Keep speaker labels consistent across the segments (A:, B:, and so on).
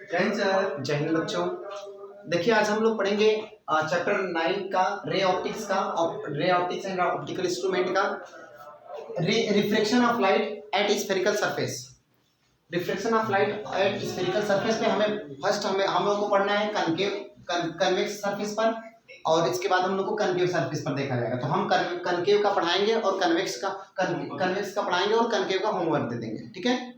A: जय हिंद सर।
B: जय हिंद बच्चों। देखिए आज हम लोग पढ़ेंगे चैप्टर 9 का ray optics and optical instrument का refraction of light at spherical surface. Refraction of light at spherical surface पे हम लोग को पढ़ना है कन्वेक्स सरफेस पर, और इसके बाद हम लोग को कनकेव सरफेस पर देखा जाएगा। तो हम कनकेव का पढ़ाएंगे और कन्वेक्स का पढ़ाएंगे और कनकेव का होमवर्क दे देंगे, ठीक है।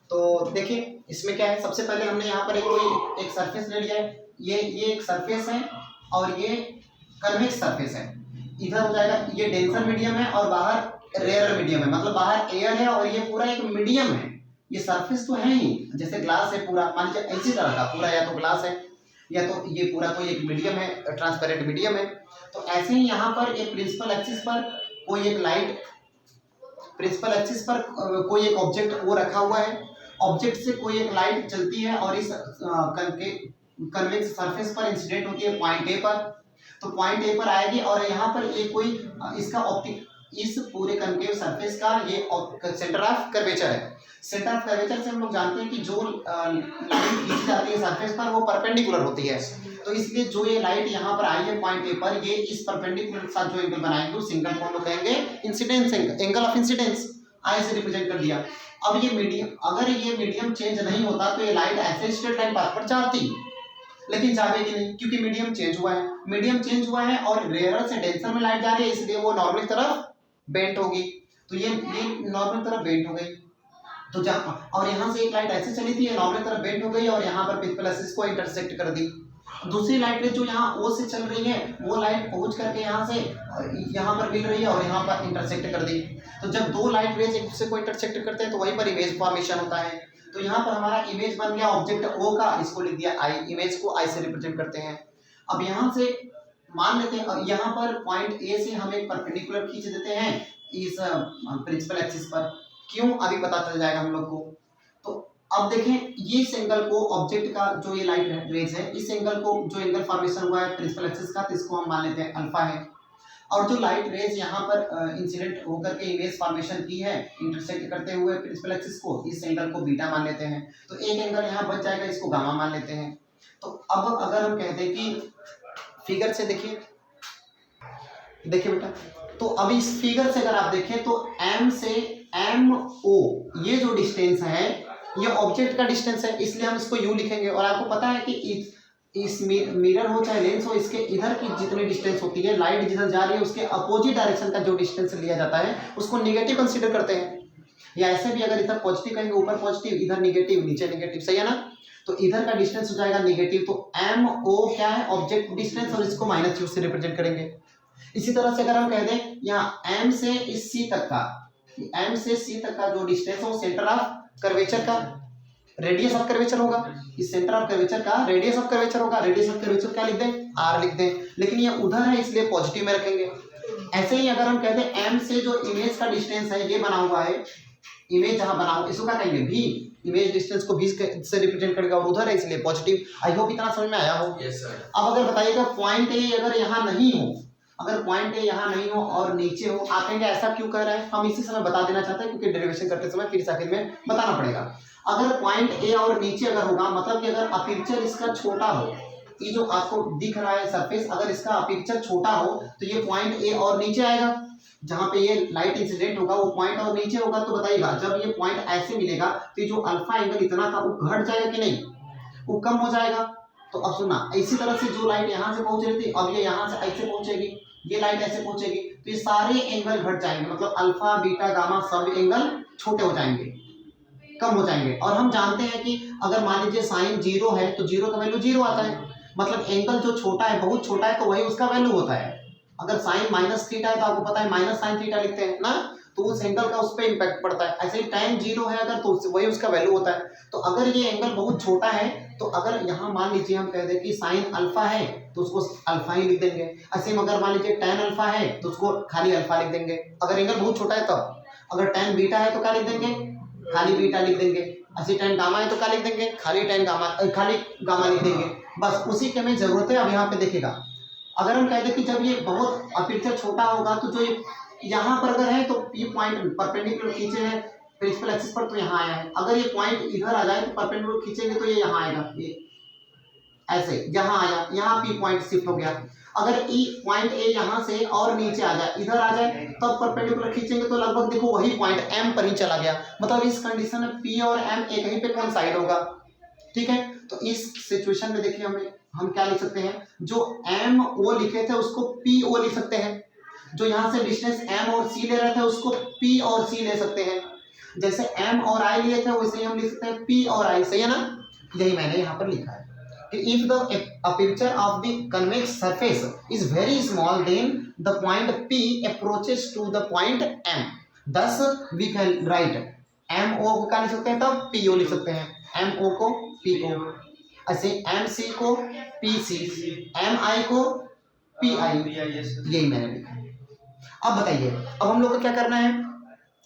B: तो देखिए इसमें क्या है, सबसे पहले हमने यहाँ पर एक सरफेस ले लिया है। ये एक सरफेस है और ये कन्वेक्स सरफेस है। इधर हो जाएगा, ये डेंसर मीडियम है और बाहर रेयर मीडियम है, मतलब बाहर एयर है और ये पूरा एक मीडियम है। ये सरफेस तो है ही, जैसे ग्लास है पूरा, मान लीजिए इसी तरह का पूरा, या तो ग्लास है या तो ये पूरा कोई एक मीडियम है, ट्रांसपेरेंट मीडियम है। तो ऐसे ही यहाँ पर एक प्रिंसिपल एक्सिस पर कोई एक लाइट, प्रिंसिपल एक्सिस पर कोई एक ऑब्जेक्ट वो रखा हुआ है, ऑब्जेक्ट से कोई एक लाइट चलती है और इस कन्वेक्स सरफेस पर इंसिडेंट होती है पॉइंट ए पर। तो पॉइंट ए पर आएगी और यहाँ पर ये कोई इसका ऑप्टिक, इस पूरे कनकेव सरफेस का ये सेंटर ऑफ कर्वेचर है। सेंटर ऑफ कर्वेचर से हम लोग जानते हैं कि जो लाइट खींची जाती है सरफेस पर वो परपेंडिकुलर होती है। तो इसलिए जो ये लाइट यहाँ पर आई है पॉइंट ए पर, ये इस परपेंडिकुलर के साथ जो एंगल बनाएंगे उस एंगल को हम लोग कहेंगे इंसिडेंस एंगल ऑफ इंसिडेंस, आई से रिप्रेजेंट कर दिया। अब ये मीडियम, अगर ये मीडियम चेंज नहीं होता तो ये लाइट ऐसे स्ट्रेट लाइन पाथ पर जाती, लेकिन जाएगी नहीं क्योंकि मीडियम चेंज हुआ है। मीडियम चेंज हुआ है और रेयर से डेंसर में लाइट जा रही है, इसलिए वो नॉर्मल तरफ बेंट होगी। तो ये नॉर्मल तरफ बेंट हो गई। तो जहाँ और यहाँ से एक लाइट ऐसे चली थी, नॉर्मल तरफ बेंट हो गई और यहाँ पर प्रिंसिपल एक्सिस को इंटरसेक्ट कर दी। दूसरी लाइट जो यहाँ ओ से चल रही है वो लाइट पहुंच करके यहाँ से यहाँ पर मिल रही है और यहाँ पर इंटरसेक्ट कर दी। तो जब दो लाइट रेज एक दूसरे को इंटरसेक्ट करते हैं तो वहीं पर इमेज फॉर्मेशन होता है। तो यहाँ पर हमारा इमेज बन गया ऑब्जेक्ट ओ का, इसको लिख दिया आई, इमेज को आई से रिप्रेजेंट करते हैं। अब यहाँ से मान लेते हैं यहाँ पर पॉइंट ए से हम एक परपेंडिकुलर खींच देते हैं इस प्रिंसिपल एक्सिस पर। क्यों, अभी पता चल जाएगा हम लोग को। तो अब देखें ये इस एंगल को, ऑब्जेक्ट का जो ये लाइट रेज है, इस एंगल को, जो एंगल फॉर्मेशन हुआ है प्रिंसिपल एक्सिस का, तो इसको हम मान लेते हैं अल्फा है। और जो लाइट रेज यहाँ पर इंसिडेंट होकर के इमेज फॉर्मेशन की है इंटरसेक्ट करते हुए प्रिंसिपल एक्सिस को, इस एंगल को बीटा मान लेते हैं। तो एक एंगल यहाँ बच जाएगा, इसको गामा मान लेते हैं। तो अब अगर हम कहते हैं कि फिगर से देखिए बेटा, तो अब इस फिगर से अगर आप देखें तो M से MO ये जो डिस्टेंस है ये ऑब्जेक्ट का डिस्टेंस है, इसलिए हम इसको U लिखेंगे। और आपको पता है कि इस मिरर हो चाहे लेंस हो, इसके इधर की जितनी डिस्टेंस होती है, लाइट जिधर जा रही है उसके अपोजिट डायरेक्शन का जो डिस्टेंस लिया जाता है उसको नेगेटिव कंसीडर करते हैं। या ऐसे भी अगर इधर पॉजिटिव कहेंगे, ऊपर पॉजिटिव, इधर नेगेटिव, नीचे नेगेटिव, सही है ना। तो इधर का डिस्टेंस हो जाएगा नेगेटिव। तो MO क्या है, ऑब्जेक्ट डिस्टेंस, और इसको माइनस U से रिप्रेजेंट करेंगे। इसी तरह से अगर हम कह दें यहाँ M से इस C तक का, M से C तक का जो डिस्टेंस है वो सेंटर ऑफ कर्वेचर का रेडियस ऑफ कर्वेचर होगा। इस सेंटर ऑफ कर्वेचर का रेडियस ऑफ कर्वेचर होगा। रेडियस ऑफ कर्वेचर क्या लिख दें, R लिख दें, लेकिन ये उधर है इसलिए पॉजिटिव में रखेंगे। ऐसे ही अगर हम कहते हैं M से जो इमेज का डिस्टेंस है, ये बना हुआ है इमेज जहां बना हुआ, इसको क्या कहेंगे V, इमेज डिस्टेंस को V से रिप्रेजेंट करेगा और उधर है इसलिए पॉजिटिव। आई होप इतना समझ में आया हो।
A: Yes sir.
B: अब अगर बताइएगा पॉइंट ए अगर यहाँ नहीं हो, अगर पॉइंट ए यहाँ नहीं हो और नीचे हो, आप कहेंगे ऐसा क्यों कर रहा है, हम इसी समय बता देना चाहते हैं क्योंकि डेरिवेशन करते समय फिर आखिर में बताना पड़ेगा। अगर पॉइंट ए और नीचे अगर होगा, मतलब कि अगर अपर्चर इसका छोटा हो, ये जो आपको दिख रहा है सरफेस, अगर इसका अपर्चर छोटा हो तो ये पॉइंट ए और नीचे आएगा, जहां पे ये लाइट इंसिडेंट होगा वो पॉइंट और नीचे होगा। तो बताइएगा जब ये पॉइंट ऐसे मिलेगा तो ये जो अल्फा एंगल इतना था वो घट जाएगा कि नहीं, वो कम हो जाएगा। तो अब सुना, इसी तरह से जो लाइट यहाँ से पहुंच रही थी अब ये यहाँ से ऐसे पहुंचेगी, ये लाइट ऐसे पहुंचेगी, तो ये सारे एंगल घट जाएंगे, मतलब अल्फा बीटा गामा सब एंगल छोटे हो जाएंगे, कम हो जाएंगे। और हम जानते हैं कि अगर मान लीजिए साइन 0 है तो 0 का वैल्यू 0 आता है, मतलब एंगल जो छोटा है, बहुत छोटा है, तो वही उसका वैल्यू होता है। अगर साइन माइनस थीटा है तो आपको पता है माइनस साइन थीटा लिखते हैं ना, तो उस एंगल का उस पर इम्पैक्ट पड़ता है। ऐसे ही tan 0 है अगर, तो वही उसका वैल्यू होता है। तो अगर ये एंगल बहुत छोटा है तो अगर यहाँ मान लीजिए हम कह दें कि साइन अल्फा है तो उसको अल्फा ही लिख देंगे। ऐसे में अगर मान लीजिए tan अल्फा है तो उसको खाली अल्फा लिख देंगे, अगर एंगल बहुत छोटा है तब। अगर tan बीटा है तो क्या लिख देंगे, खाली बीटा लिख देंगे। ऐसे tan गामा है तो क्या लिख देंगे, खाली गामा लिख देंगे। बस उसी की हमें जरूरत है। अब यहाँ पे देखिएगा, अगर हम कहते हैं कि जब ये बहुत अपर्चर छोटा होगा तो जो यहाँ पर अगर है तो ये पॉइंट परपेंडिकुलर खींचे हैं प्रिंसिपल एक्सिस पर तो यहाँ आया है, अगर ये पॉइंट इधर आ जाए तो परपेंडिकुलर खींचेंगे तो ये यहाँ आएगा, ये ऐसे यहाँ आया, यहाँ पी पॉइंट शिफ्ट हो गया। अगर ई पॉइंट ए यहाँ से और नीचे आ जाए, इधर आ जाए, तब परपेंडिकुलर खींचेंगे तो लगभग देखो वही पॉइंट एम पर ही चला गया। मतलब इस कंडीशन में पी और एम एक ही पे कौन साइड होगा, ठीक है। तो इस सिचुएशन में देखिए हम क्या लिख सकते हैं, जो एम ओ लिखे थे उसको पी ओ लिख सकते हैं, जो यहाँ से डिस्टेंस एम और सी ले रहे थे उसको पी और सी ले सकते हैं, जैसे एम और आई लिए थे वैसे ही हम लिख सकते हैं पी और आई, सही है ना। यही मैंने यहाँ पर लिखा है कि if the aperture of the convex surface is very small then the point P approaches to the point M, thus we can write MO को क्या लिख सकते हैं, तब PO लिख सकते हैं, MO को PO, ऐसे MC को PC, MI को PI, यही मैंने लिखा है। अब बताइए, अब हम लोग को क्या करना है,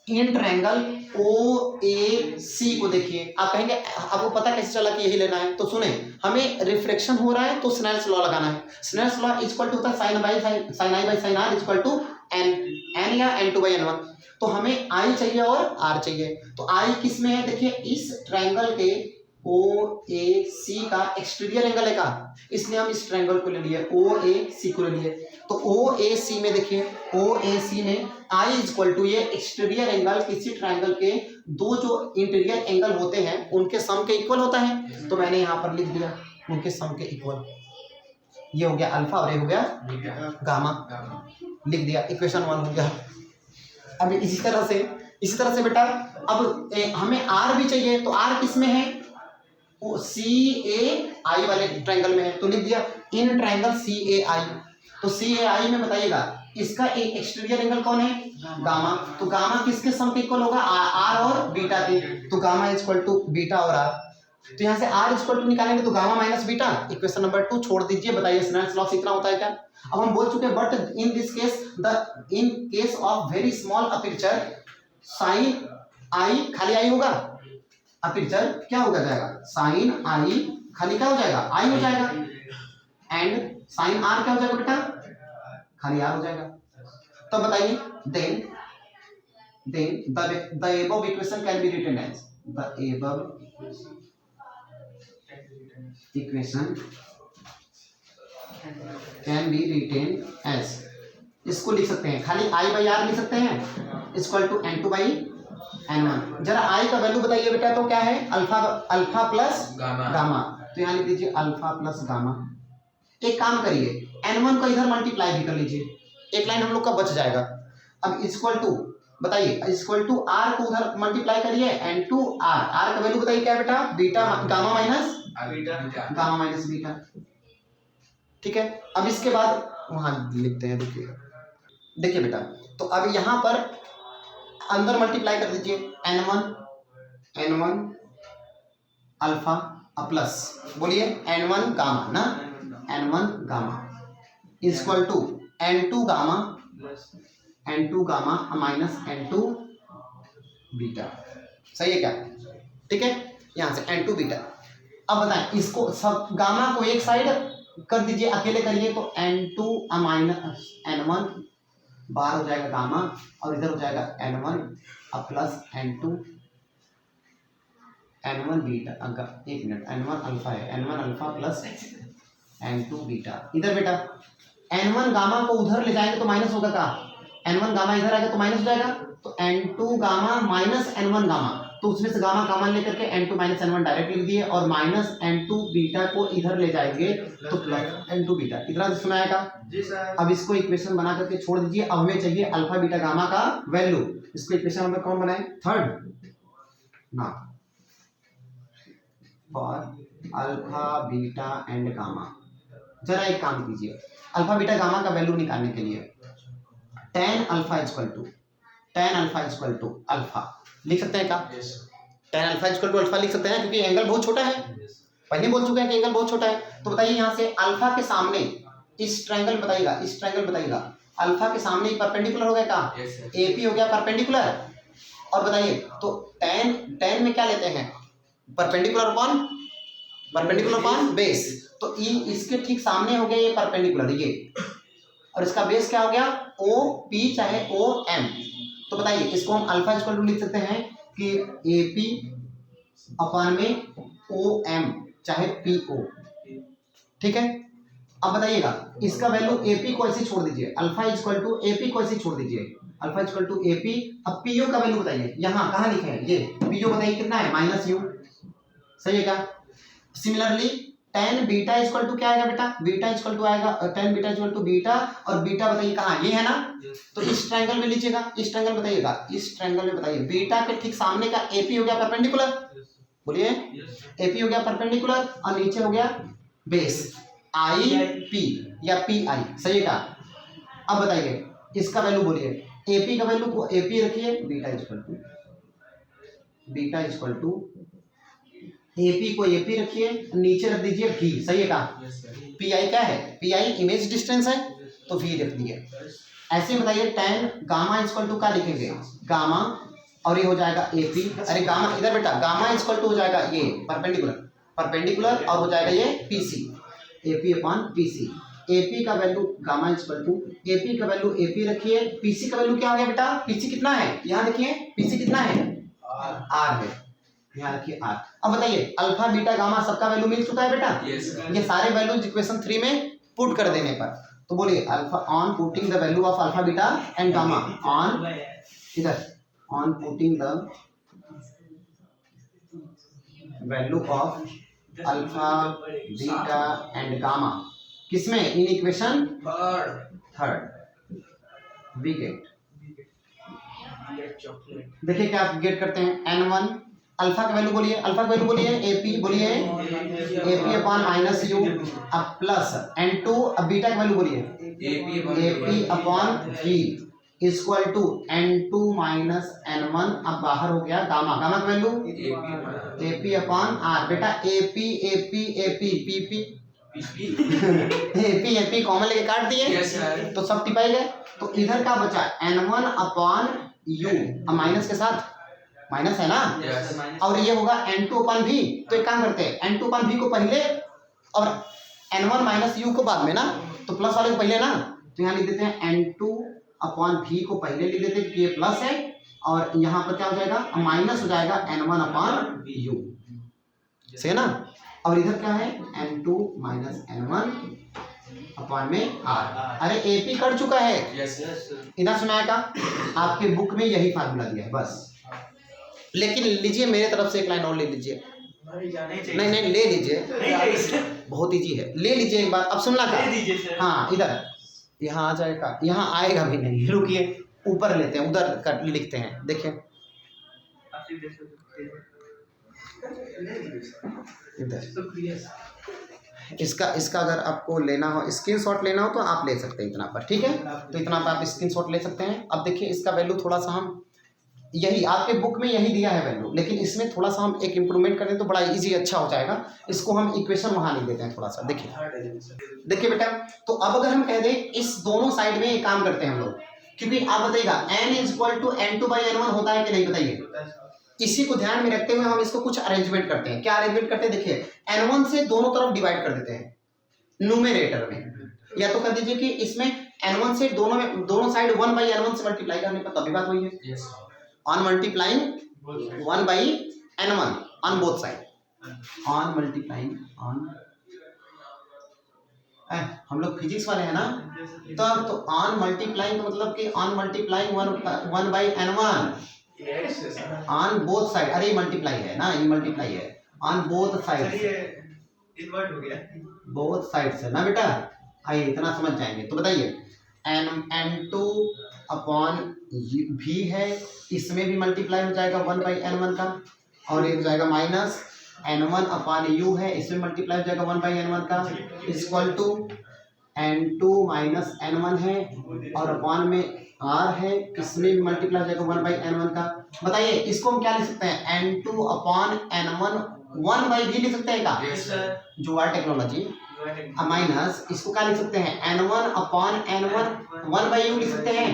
B: इन ट्रायंगल OAC को देखिए। आप कहेंगे आपको पता कैसे चला कि यही लेना है, तो सुने, हमें रिफ्लेक्शन हो रहा है तो स्नेल्स लॉ लगाना है। स्नेल्स लॉ इक्वल टू होता है sin i by sin r equal to n या n2 by n1। तो हमें I चाहिए और R चाहिए, तो I किस में है, देखिए इस ट्रायंगल के OAC का एक्सटीरियर एंगल है का, इसलिए हम इस ट्रायंगल को ले लिए, OAC को ले लिए। तो OAC में देखिए, OAC में I इक्वल टू ये एक्सटीरियर एंगल किसी ट्रायंगल के दो जो इंटीरियर एंगल होते हैं उनके सम के इक्वल होता है, तो मैंने यहाँ पर लिख दिया उनके सम के इक्वल। ये हो गया अल्फा और ये हो गया गामा, लिख दिया, इक्वेशन 1 हो गया। अब इसी तरह से बेटा अब हमें R भी चाहिए, तो R किस में है, वो CAI वाले ट्रायंगल में है, तो लिख दिया इन ट्रायंगल CAI। तो CAI में बताइएगा इसका एक एक्सटीरियर एंगल कौन है, गामा, तो गामा किसके सम के इक्वल होगा, R और बीटा के, तो गामा इक्वल टू बीटा और R। तो यहाँ से R इक्वल टू निकालेंगे तो gamma minus beta, equation number 2 छोड़ दीजिए। बताइए स्नेल्स लॉ इतना होता है क्या। अब हम बोल चुके but in this case in case of very small aperture sine i खाली आई होगा, अपर्चर क्या होगा जाएगा, साइन आई खाली क्या हो जाएगा, आई हो जाएगा, एंड साइन आर क्या हो जाएगा बेटा, खाली आर हो जाएगा। तो बताइए then the above equation can be written as, the above equation can be written as, इसको लिख सकते हैं खाली i by r लिख सकते हैं equal to n2 by n1। जरा i का वैल्यू बताइए बेटा, तो क्या है, अल्फा प्लस गामा, तो यहाँ लिख दीजिए अल्फा प्लस गामा। एक काम करिए n1 को इधर मल्टीप्लाई भी कर लीजिए, एक लाइन हम लोग का बच जाएगा। अब इक्वल टू बताइए, इक्वल टू r को उधर मल्टीप्लाई करिए n2 r, r का वैल्यू बताइए क्या बेटा, beta gamma minus gamma minus beta, ठीक है। अब इसके बाद वहां लिखते हैं, देखिए बेटा, तो अब यहाँ पर अंदर मल्टीप्लाई कर दीजिए n1 अल्फा प्लस, बोलिए n1 गामा ना, n1 gamma equal to n2 gamma minus n2 beta, सही है क्या, ठीक है। यहाँ से n2 बीटा। अब बताएं इसको सब गामा को एक साइड कर दीजिए, अकेले करिए, तो n2 माइनस n1 बार हो जाएगा गामा, और इधर हो जाएगा n1 प्लस n1 बीटा, एक मिनट, n1 अल्फा है, n1 alpha plus n2 beta. इधर बेटा n1 गामा को उधर ले जाएंगे तो माइनस होगा का, n1 गामा इधर आएगा तो माइनस हो जाएगा, तो n2 gamma minus n1 gamma, तो उसमें से गामा कॉमन लेकर के n2 माइनस n1 डायरेक्ट लिख दिए, और माइनस n2 बीटा को इधर ले जाएंगे तो प्लस n2 बीटा। इतना सुनाएगा जी सर। अब इसको इक्वेशन बना करके छोड़ दीजिए। अब हमें चाहिए अल्फा बीटा गामा का वैल्यू, इसको इक्वेशन हमें कौन बनाए, थर्ड ना, for alpha beta and gamma. जरा एक काम कीजिए, अल्फा बीटा गामा का वैल्यू निकालने के लिए tan alpha equal to alpha लिख सकते हैं क्या, tan alpha equal to alpha लिख सकते हैं, क्योंकि एंगल बहुत छोटा है, पहले बोल चुके हैं कि एंगल बहुत छोटा है। तो बताइए यहाँ से अल्फा के सामने इस ट्रायंगल बताइएगा, अल्फा के सामने परपेंडिकुलर हो गया क्या, AP हो गया परपेंडिकुलर। और बताइए तो tan में क्या लेते हैं, परपेंडिकुलर अपॉन बेस, तो इसके ठीक सामने हो गया ये परपेंडिकुलर, ये, और इसका बेस क्या हो गया OP चाहे OM। तो बताइए इसको हम अल्फा इक्वल टू लिख सकते हैं कि ए पी अपॉन में ओ एम चाहे पी ओ, ठीक है। अब बताइएगा इसका वैल्यू एपी को ऐसे छोड़ दीजिए, alpha is equal to AP को ऐसे छोड़ दीजिए, alpha is equal to AP. अब पीओ का वैल्यू बताइए, यहाँ कहाँ लिखे हैं ये पीओ, बताइए कितना है, माइनस यू, सही है क्या। Similarly tan beta is equal to क्या आएगा बेटा, बीटा इज इक्वल टू आएगा tan beta is equal to beta, और बीटा बताइए कहाँ, ये है ना। तो इस ट्रायंगल में लीजिएगा, इस ट्रायंगल बताइएगा, इस ट्रायंगल में बताइए बीटा के ठीक सामने का एपी हो गया परपेंडिकुलर, बोलिए एपी हो गया परपेंडिकुलर, और नीचे हो गया बेस आई पी या पी आई, सही है क्या। अब बताइए इसका वैल्यू बोलिए, एपी का वैल्यू को एपी रखिए, beta is equal to AP को एपी रखिए, नीचे रख दीजिए v, सही है क्या। पी आई क्या है, पी आई इमेज डिस्टेंस है, तो v रख दिए। ऐसे बताइए tan gamma is equal to क्या लिखेंगे, गामा, और ये हो जाएगा एपी, अरे गामा इधर बेटा, गामा इज इक्वल टू हो जाएगा ये परपेंडिकुलर, और हो जाएगा ये PC, AP upon PC. AP का value gamma is equal to, AP का वैल्यू एपी रखिए, पीसी का वैल्यू क्या हो गया बेटा, पीसी कितना है, यहाँ देखिए पीसी कितना है, आर है, यहाँ रखिए आर। अब बताइए अल्फा बीटा गामा सबका वैल्यू मिल चुका है बेटा, ये सारे वैल्यूज इक्वेशन 3 में पुट कर देने पर, तो बोलिए alpha on putting the value of alpha beta and gamma, on इधर on putting the value of alpha beta and gamma, किसमें, in equation third we get, देखिए क्या आप गेट करते हैं, n1 अल्फा का वैल्यू बोलिए, अल्फा का वैल्यू बोलिए एपी, बोलिए एपी अपॉन माइनस यू, अब प्लस n2, अब बीटा का वैल्यू बोलिए AP upon V equal to n2 minus n1, अब बाहर हो गया गामा, गामा का वैल्यू एपी अपॉन आर, बेटा AP AP AP PP AP AP common लेके काट दिए, तो सब टिपाई गए, तो इधर का बचा n1 अपॉन यू, अब माइनस के साथ माइनस है ना, और ये होगा n2 अपॉन v, तो एक काम करते हैं n2 अपॉन v को पहले और n1 माइनस यू को बाद में ना, तो प्लस वाले को पहले ना, तो यहाँ लिख देते हैं n2 अपॉन v को पहले लिख देते हैं क्योंकि ये प्लस है, और यहाँ पर क्या हो जाएगा, माइनस हो जाएगा n1 अपॉन यू, सही है ना। और इधर क्या है n2 माइनस n1 अपॉन में r, अरे एपी कर चुका है, इधर सुनाया का, आपके बुक में यही फार्मूला दिया है बस, लेकिन लीजिए मेरे तरफ से एक लाइन और ले लीजिए, नहीं ले लीजिए, बहुत इजी है, ले लीजिए एक बार, अब सुनना का, हाँ इधर यहाँ आ जाएगा, यहाँ आएगा भी नहीं, रुकिए ऊपर लेते हैं, उधर कर लिखते हैं, देखिए इधर इसका अगर आपको लेना हो, स्क्रीनशॉट लेना हो तो आप ले सकते हैं इतना पर, ठीक है, तो इतना पर आप स्क्रीनशॉट ले सकते हैं। अब देखिए इसका वैल्यू थोड़ा सा हम, यही आपके बुक में यही दिया है वैल्यू, लेकिन इसमें थोड़ा सा हम एक इंप्रूवमेंट करें तो बड़ा इजी अच्छा हो जाएगा, इसको हम इक्वेशन वहां नहीं देते हैं थोड़ा सा, देखिए बेटा, तो अब अगर हम कह दें इस दोनों साइड में एक काम करते हैं हम लोग, क्योंकि आप बताइएगा n is equal to n2/n1 होता है कि नहीं, बताइए, इसी को ध्यान में रखते हुए हम इसको कुछ अरेंजमेंट करते हैं, क्या अरेंजमेंट करते हैं, देखिए n1 से दोनों तरफ डिवाइड कर देते हैं न्यूमरेटर में, या तो कर दीजिए कि इसमें n1 से दोनों साइड 1/n1 से मल्टीप्लाई करने पर तभी बात हुई है, on multiplying 1/n1 on both side, on multiplying on, हम लोग फिजिक्स वाले हैं ना, तब तो on multiplying का मतलब कि on multiplying 1/n1 on both side, अरे मल्टीप्लाई है ना, ये मल्टीप्लाई है on both sides, इन्वर्ट हो गया both sides है ना बेटा, आइए इतना समझ जाएंगे, तो बताइए n2 अपॉन v है, इसमें भी मल्टीप्लाई हो जाएगा 1/n1 का, और एक हो जाएगा माइनस n1 अपॉन u है, इसमें मल्टीप्लाई हो जाएगा 1/n1 का, equal to n2 minus n1 है, और अपॉन में r है, इसमें भी मल्टीप्लाई हो जाएगा 1/n1 का। बताइए इसको हम क्या लिख सकते हैं, n2 अपॉन n1 1/v लिख सकते हैं क्या, जुगाड़ टेक्नोलॉजी, माइनस इसको क्या लिख सकते हैं, n1 अपॉन n1 1/u लिख सकते हैं,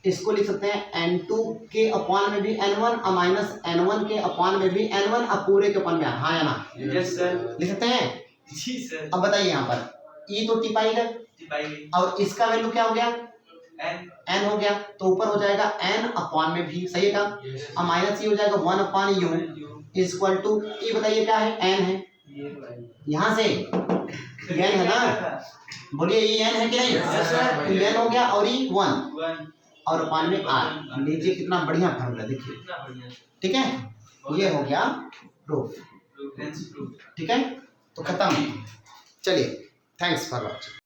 B: इसको लिख सकते हैं n2 के अपॉन में भी n1 माइनस n1 के अपॉन में भी n1, अब पूरे के अपॉन में, हाँ या ना, यस सर, लिख सकते हैं, जी सर। अब बताइए यहाँ पर e तो टिपाई है, और इसका वैल्यू क्या हो गया n हो गया तो ऊपर हो जाएगा n अपॉन में भी, सही है का। अब माइनस ये हो जाएगा 1 upon u is equal to, ये बताइए क्या है, n है, यहाँ से n है ना, बोलिए ये n है कि नहीं, तो n हो गया और ये 1 और अपॉन में r। लीजिए कितना बढ़िया फॉर्मूला, देखिए ठीक है, ये हो गया प्रूफ, ठीक है, तो खत्म। चलिए, थैंक्स फॉर वॉचिंग।